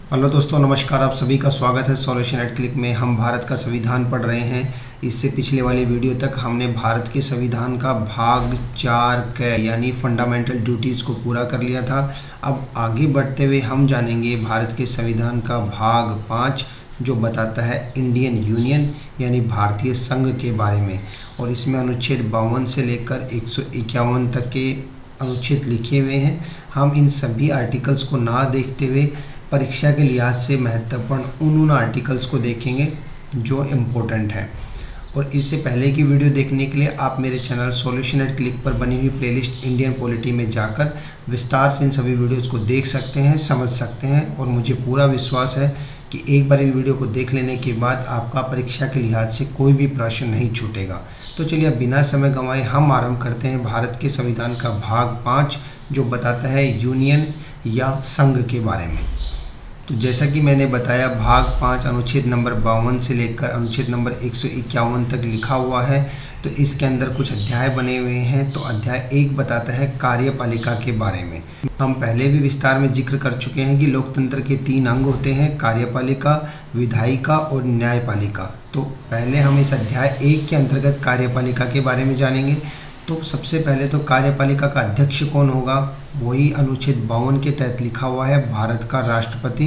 Hello दोस्तों, नमस्कार। आप सभी का स्वागत है सॉल्यूशन एट क्लिक में। हम भारत का संविधान पढ़ रहे हैं। इससे पिछले वाली वीडियो तक हमने भारत के संविधान का भाग 4 क यानी फंडामेंटल ड्यूटीज़ को पूरा कर लिया था। अब आगे बढ़ते हुए हम जानेंगे भारत के संविधान का भाग 5 जो बताता है इंडियन यूनियन यानी भारतीय संघ के बारे में। और इसमें अनुच्छेद 52 से लेकर 151 तक के अनुच्छेद लिखे हुए हैं। हम इन सभी आर्टिकल्स को ना देखते हुए परीक्षा के लिहाज से महत्वपूर्ण उन आर्टिकल्स को देखेंगे जो इम्पोर्टेंट हैं। और इससे पहले की वीडियो देखने के लिए आप मेरे चैनल सॉल्यूशन एट क्लिक पर बनी हुई प्लेलिस्ट इंडियन पॉलिटी में जाकर विस्तार से इन सभी वीडियोज़ को देख सकते हैं, समझ सकते हैं। और मुझे पूरा विश्वास है कि एक बार इन वीडियो को देख लेने के बाद आपका परीक्षा के लिहाज से कोई भी प्रश्न नहीं छूटेगा। तो चलिए अब बिना समय गंवाए हम आरंभ करते हैं भारत के संविधान का भाग 5 जो बताता है यूनियन या संघ के बारे में। तो जैसा कि मैंने बताया, भाग 5 अनुच्छेद नंबर 52 से लेकर अनुच्छेद नंबर 151 तक लिखा हुआ है। तो इसके अंदर कुछ अध्याय बने हुए हैं। तो अध्याय 1 बताता है कार्यपालिका के बारे में। हम पहले भी विस्तार में जिक्र कर चुके हैं कि लोकतंत्र के 3 अंग होते हैं, कार्यपालिका, विधायिका और न्यायपालिका। तो पहले हम इस अध्याय 1 के अंतर्गत कार्यपालिका के बारे में जानेंगे। तो सबसे पहले तो कार्यपालिका का अध्यक्ष कौन होगा, वही अनुच्छेद 52 के तहत लिखा हुआ है, भारत का राष्ट्रपति,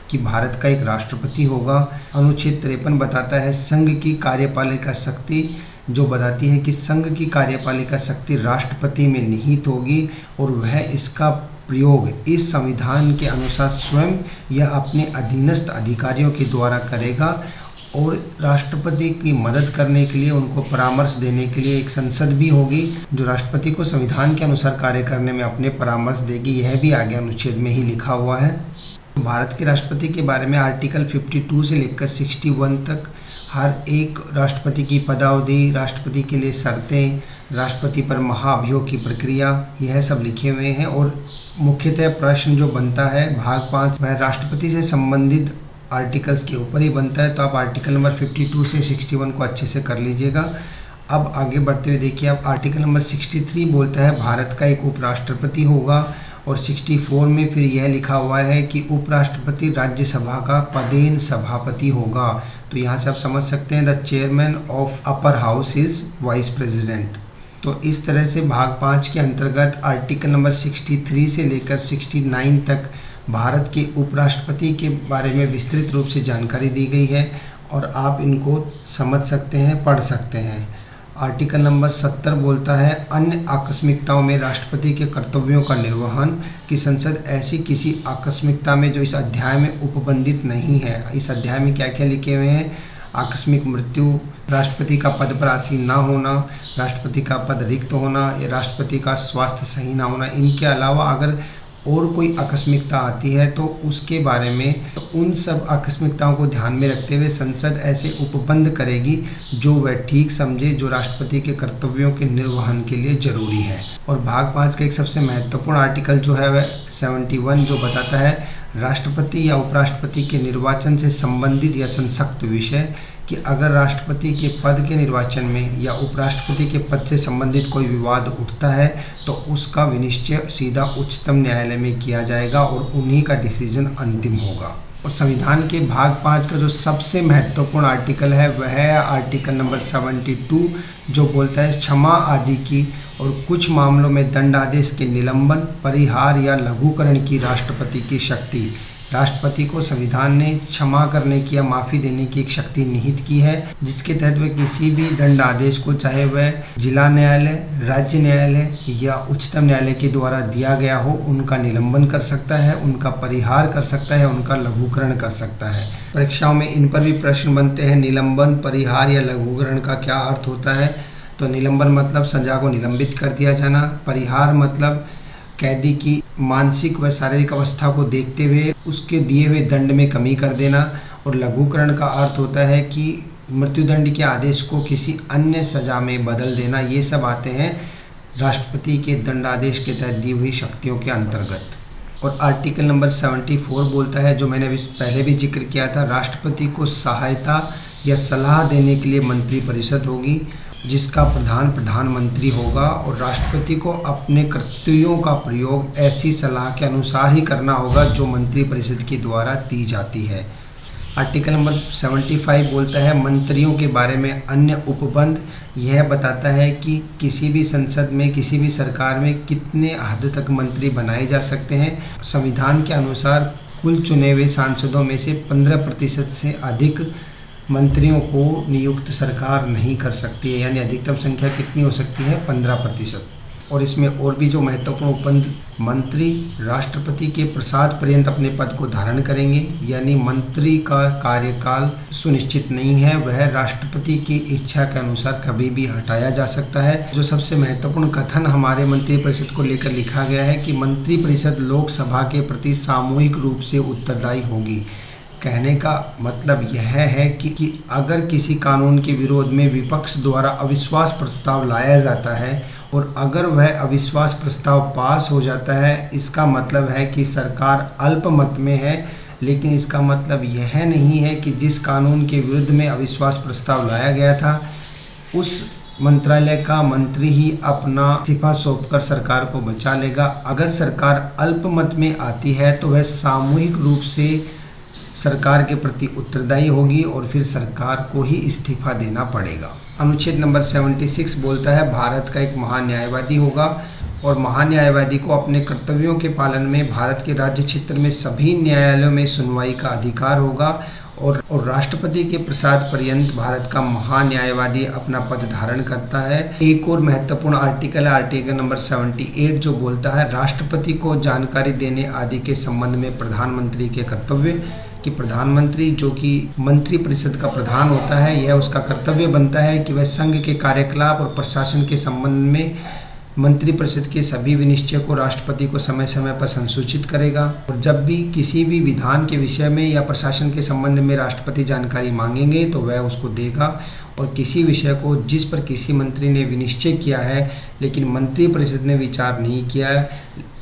कि भारत का एक राष्ट्रपति होगा। अनुच्छेद 53 बताता है संघ की कार्यपालिका शक्ति, जो बताती है कि संघ की कार्यपालिका शक्ति राष्ट्रपति में निहित होगी और वह इसका प्रयोग इस संविधान के अनुसार स्वयं या अपने अधीनस्थ अधिकारियों के द्वारा करेगा। और राष्ट्रपति की मदद करने के लिए, उनको परामर्श देने के लिए एक संसद भी होगी जो राष्ट्रपति को संविधान के अनुसार कार्य करने में अपने परामर्श देगी। यह भी आगे अनुच्छेद में ही लिखा हुआ है। भारत के राष्ट्रपति के बारे में आर्टिकल 52 से लेकर 61 तक हर एक राष्ट्रपति की पदावधि, राष्ट्रपति के लिए शर्तें, राष्ट्रपति पर महाभियोग की प्रक्रिया, यह सब लिखे हुए हैं। और मुख्यतः प्रश्न जो बनता है भाग 5 वह राष्ट्रपति से संबंधित आर्टिकल्स के ऊपर ही बनता है। तो आप आर्टिकल नंबर 52 से 61 को अच्छे से कर लीजिएगा। अब आगे बढ़ते हुए देखिए, अब आर्टिकल नंबर 63 बोलता है भारत का एक उपराष्ट्रपति होगा। और 64 में फिर यह लिखा हुआ है कि उपराष्ट्रपति राज्यसभा का पदेन सभापति होगा। तो यहाँ से आप समझ सकते हैं the chairman of upper house is vice president. तो इस तरह से भाग 5 के अंतर्गत आर्टिकल नंबर 63 से लेकर 69 तक भारत के उपराष्ट्रपति के बारे में विस्तृत रूप से जानकारी दी गई है और आप इनको समझ सकते हैं, पढ़ सकते हैं। आर्टिकल नंबर 70 बोलता है अन्य आकस्मिकताओं में राष्ट्रपति के कर्तव्यों का निर्वहन, कि संसद ऐसी किसी आकस्मिकता में जो इस अध्याय में उपबंधित नहीं है। इस अध्याय में क्या क्या लिखे हुए हैं, आकस्मिक मृत्यु, राष्ट्रपति का पद पर आसीन ना होना, राष्ट्रपति का पद रिक्त होना या राष्ट्रपति का स्वास्थ्य सही ना होना। इनके अलावा अगर और कोई आकस्मिकता आती है तो उसके बारे में, तो उन सब आकस्मिकताओं को ध्यान में रखते हुए संसद ऐसे उपबंध करेगी जो वह ठीक समझे, जो राष्ट्रपति के कर्तव्यों के निर्वहन के लिए जरूरी है। और भाग 5 का एक सबसे महत्वपूर्ण आर्टिकल जो है वह 71 जो बताता है राष्ट्रपति या उपराष्ट्रपति के निर्वाचन से संबंधित या संसक्त विषय, कि अगर राष्ट्रपति के पद के निर्वाचन में या उपराष्ट्रपति के पद से संबंधित कोई विवाद उठता है तो उसका विनिश्चय सीधा उच्चतम न्यायालय में किया जाएगा और उन्हीं का डिसीजन अंतिम होगा। और संविधान के भाग 5 का जो सबसे महत्वपूर्ण आर्टिकल है वह है आर्टिकल नंबर 72 जो बोलता है क्षमा आदि की और कुछ मामलों में दंडादेश के निलंबन, परिहार या लघुकरण की राष्ट्रपति की शक्ति। राष्ट्रपति को संविधान ने क्षमा करने की या माफ़ी देने की एक शक्ति निहित की है, जिसके तहत वह किसी भी दंड आदेश को, चाहे वह जिला न्यायालय, राज्य न्यायालय या उच्चतम न्यायालय के द्वारा दिया गया हो, उनका निलंबन कर सकता है, उनका परिहार कर सकता है, उनका लघुकरण कर सकता है। परीक्षाओं में इन पर भी प्रश्न बनते हैं। निलंबन, परिहार या लघुकरण का क्या अर्थ होता है? तो निलंबन मतलब सजा को निलंबित कर दिया जाना, परिहार मतलब कैदी की मानसिक व शारीरिक अवस्था को देखते हुए उसके दिए हुए दंड में कमी कर देना, और लघुकरण का अर्थ होता है कि मृत्युदंड के आदेश को किसी अन्य सजा में बदल देना। ये सब आते हैं राष्ट्रपति के दंडादेश के तहत दी हुई शक्तियों के अंतर्गत। और आर्टिकल नंबर 74 बोलता है, जो मैंने पहले भी जिक्र किया था, राष्ट्रपति को सहायता या सलाह देने के लिए मंत्रिपरिषद होगी। जिसका प्रधान प्रधानमंत्री होगा और राष्ट्रपति को अपने कर्तव्यों का प्रयोग ऐसी सलाह के अनुसार ही करना होगा जो मंत्रिपरिषद के द्वारा दी जाती है। आर्टिकल नंबर 75 बोलता है मंत्रियों के बारे में अन्य उपबंध। यह बताता है कि किसी भी संसद में, किसी भी सरकार में कितने हद तक मंत्री बनाए जा सकते हैं। संविधान के अनुसार कुल चुने हुए सांसदों में से 15% से अधिक मंत्रियों को नियुक्त सरकार नहीं कर सकती है, यानी अधिकतम संख्या कितनी हो सकती है, 15%। और इसमें और भी जो महत्वपूर्ण उपबंध, मंत्री राष्ट्रपति के प्रसाद पर्यंत अपने पद को धारण करेंगे, यानी मंत्री का कार्यकाल सुनिश्चित नहीं है, वह राष्ट्रपति की इच्छा के अनुसार कभी भी हटाया जा सकता है। जो सबसे महत्वपूर्ण कथन हमारे मंत्रिपरिषद को लेकर लिखा गया है कि मंत्रिपरिषद लोकसभा के प्रति सामूहिक रूप से उत्तरदायी होगी। कहने का मतलब यह है कि अगर किसी कानून के विरोध में विपक्ष द्वारा अविश्वास प्रस्ताव लाया जाता है और अगर वह अविश्वास प्रस्ताव पास हो जाता है, इसका मतलब है कि सरकार अल्पमत में है। लेकिन इसका मतलब यह नहीं है कि जिस कानून के विरुद्ध में अविश्वास प्रस्ताव लाया गया था उस मंत्रालय का मंत्री ही अपना इस्तीफा सौंपकर सरकार को बचा लेगा। अगर सरकार अल्पमत में आती है तो वह सामूहिक रूप से सरकार के प्रति उत्तरदायी होगी और फिर सरकार को ही इस्तीफा देना पड़ेगा। अनुच्छेद नंबर 76 बोलता है भारत का एक महान्यायवादी होगा और महान्यायवादी को अपने कर्तव्यों के पालन में भारत के राज्य क्षेत्र में सभी न्यायालयों में सुनवाई का अधिकार होगा और राष्ट्रपति के प्रसाद पर्यंत भारत का महान्यायवादी अपना पद धारण करता है। एक और महत्वपूर्ण आर्टिकल है आर्टिकल नंबर 78 जो बोलता है राष्ट्रपति को जानकारी देने आदि के संबंध में प्रधानमंत्री के कर्तव्य कि प्रधानमंत्री जो कि मंत्रिपरिषद का प्रधान होता है, यह उसका कर्तव्य बनता है कि वह संघ के कार्यकलाप और प्रशासन के संबंध में मंत्रिपरिषद के सभी विनिश्चय को राष्ट्रपति को समय समय पर संसूचित करेगा। और जब भी किसी भी विधान के विषय में या प्रशासन के संबंध में राष्ट्रपति जानकारी मांगेंगे तो वह उसको देगा। और किसी विषय को जिस पर किसी मंत्री ने विनिश्चय किया है लेकिन मंत्रिपरिषद ने विचार नहीं किया है,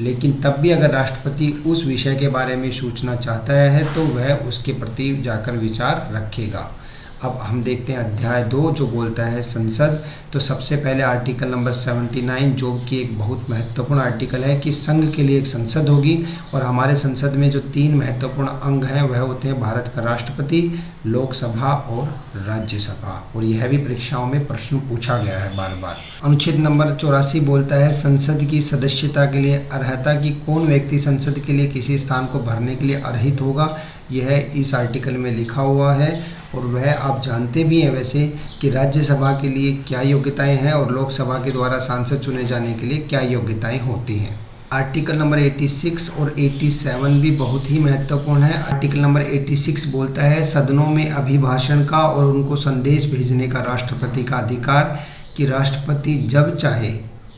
लेकिन तब भी अगर राष्ट्रपति उस विषय के बारे में सूचना चाहता है तो वह उसके प्रति जाकर विचार रखेगा। अब हम देखते हैं अध्याय 2 जो बोलता है संसद। तो सबसे पहले आर्टिकल नंबर 79 जो कि एक बहुत महत्वपूर्ण आर्टिकल है कि संघ के लिए एक संसद होगी और हमारे संसद में जो 3 महत्वपूर्ण अंग हैं वह होते हैं भारत का राष्ट्रपति, लोकसभा और राज्यसभा। और यह भी परीक्षाओं में प्रश्न पूछा गया है बार बार। अनुच्छेद नंबर 84 बोलता है संसद की सदस्यता के लिए अर्हता की कौन व्यक्ति संसद के लिए किसी स्थान को भरने के लिए अर्हित होगा, यह इस आर्टिकल में लिखा हुआ है। और वह आप जानते भी हैं वैसे कि राज्यसभा के लिए क्या योग्यताएं हैं और लोकसभा के द्वारा सांसद चुने जाने के लिए क्या योग्यताएं होती हैं। आर्टिकल नंबर 86 और 87 भी बहुत ही महत्वपूर्ण है। आर्टिकल नंबर 86 बोलता है सदनों में अभिभाषण का और उनको संदेश भेजने का राष्ट्रपति का अधिकार कि राष्ट्रपति जब चाहे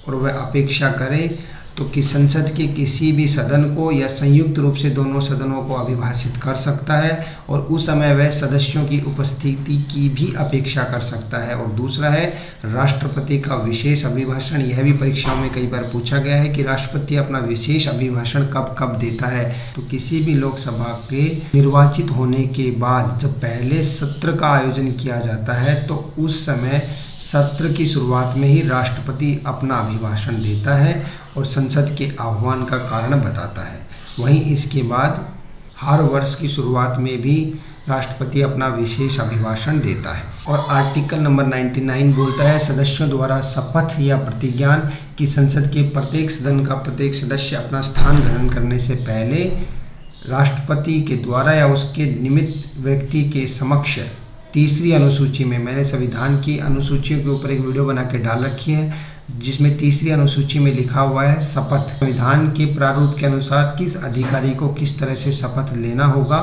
और वह अपेक्षा करे तो कि संसद के किसी भी सदन को या संयुक्त रूप से दोनों सदनों को अभिभाषित कर सकता है और उस समय वह सदस्यों की उपस्थिति की भी अपेक्षा कर सकता है। और दूसरा है राष्ट्रपति का विशेष अभिभाषण। यह भी परीक्षाओं में कई बार पूछा गया है कि राष्ट्रपति अपना विशेष अभिभाषण कब कब देता है। तो किसी भी लोकसभा के निर्वाचित होने के बाद जब पहले सत्र का आयोजन किया जाता है तो उस समय सत्र की शुरुआत में ही राष्ट्रपति अपना अभिभाषण देता है और संसद के आह्वान का कारण बताता है। वहीं इसके बाद हर वर्ष की शुरुआत में भी राष्ट्रपति अपना विशेष अभिभाषण देता है। और आर्टिकल नंबर 99 बोलता है सदस्यों द्वारा शपथ या प्रतिज्ञान कि संसद के प्रत्येक सदन का प्रत्येक सदस्य अपना स्थान ग्रहण करने से पहले राष्ट्रपति के द्वारा या उसके निमित्त व्यक्ति के समक्ष तीसरी अनुसूची में, मैंने संविधान की अनुसूचियों के ऊपर एक वीडियो बना के डाल रखी है जिसमें तीसरी अनुसूची में लिखा हुआ है शपथ। संविधान के प्रारूप के अनुसार किस अधिकारी को किस तरह से शपथ लेना होगा,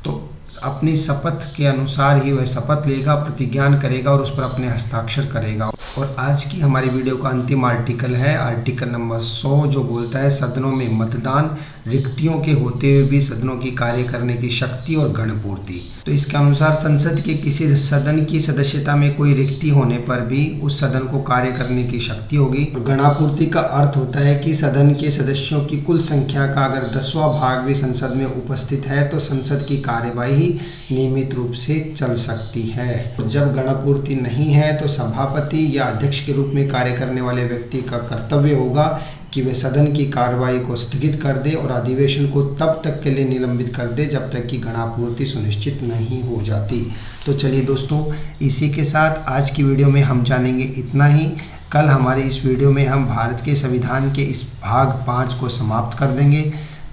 तो अपनी शपथ के अनुसार ही वह शपथ लेगा, प्रतिज्ञान करेगा और उस पर अपने हस्ताक्षर करेगा। और आज की हमारी वीडियो का अंतिम आर्टिकल है आर्टिकल नंबर 100 जो बोलता है सदनों में मतदान। रिक्तियों के होते हुए भी सदनों की कार्य करने की शक्ति और गणपूर्ति। तो इसके अनुसार संसद के किसी सदन की सदस्यता में कोई रिक्ति होने पर भी उस सदन को कार्य करने की शक्ति होगी। गणापूर्ति का अर्थ होता है कि सदन के सदस्यों की कुल संख्या का अगर 10वां भाग भी संसद में उपस्थित है तो संसद की कार्यवाही नियमित रूप से चल सकती है। जब गणापूर्ति नहीं है तो सभापति या अध्यक्ष के रूप में कार्य करने वाले व्यक्ति का कर्तव्य होगा कि वे सदन की कार्रवाई को स्थगित कर दे और अधिवेशन को तब तक के लिए निलंबित कर दे जब तक कि गणापूर्ति सुनिश्चित नहीं हो जाती। तो चलिए दोस्तों, इसी के साथ आज की वीडियो में हम जानेंगे इतना ही। कल हमारी इस वीडियो में हम भारत के संविधान के इस भाग 5 को समाप्त कर देंगे।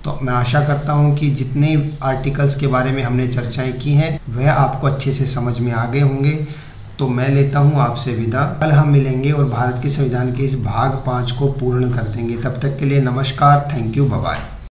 तो मैं आशा करता हूं कि जितने आर्टिकल्स के बारे में हमने चर्चाएं की हैं वह आपको अच्छे से समझ में आ गए होंगे। तो मैं लेता हूं आपसे विदा। कल हम मिलेंगे और भारत के संविधान के इस भाग 5 को पूर्ण कर देंगे। तब तक के लिए नमस्कार, थैंक यू, बाय बाय।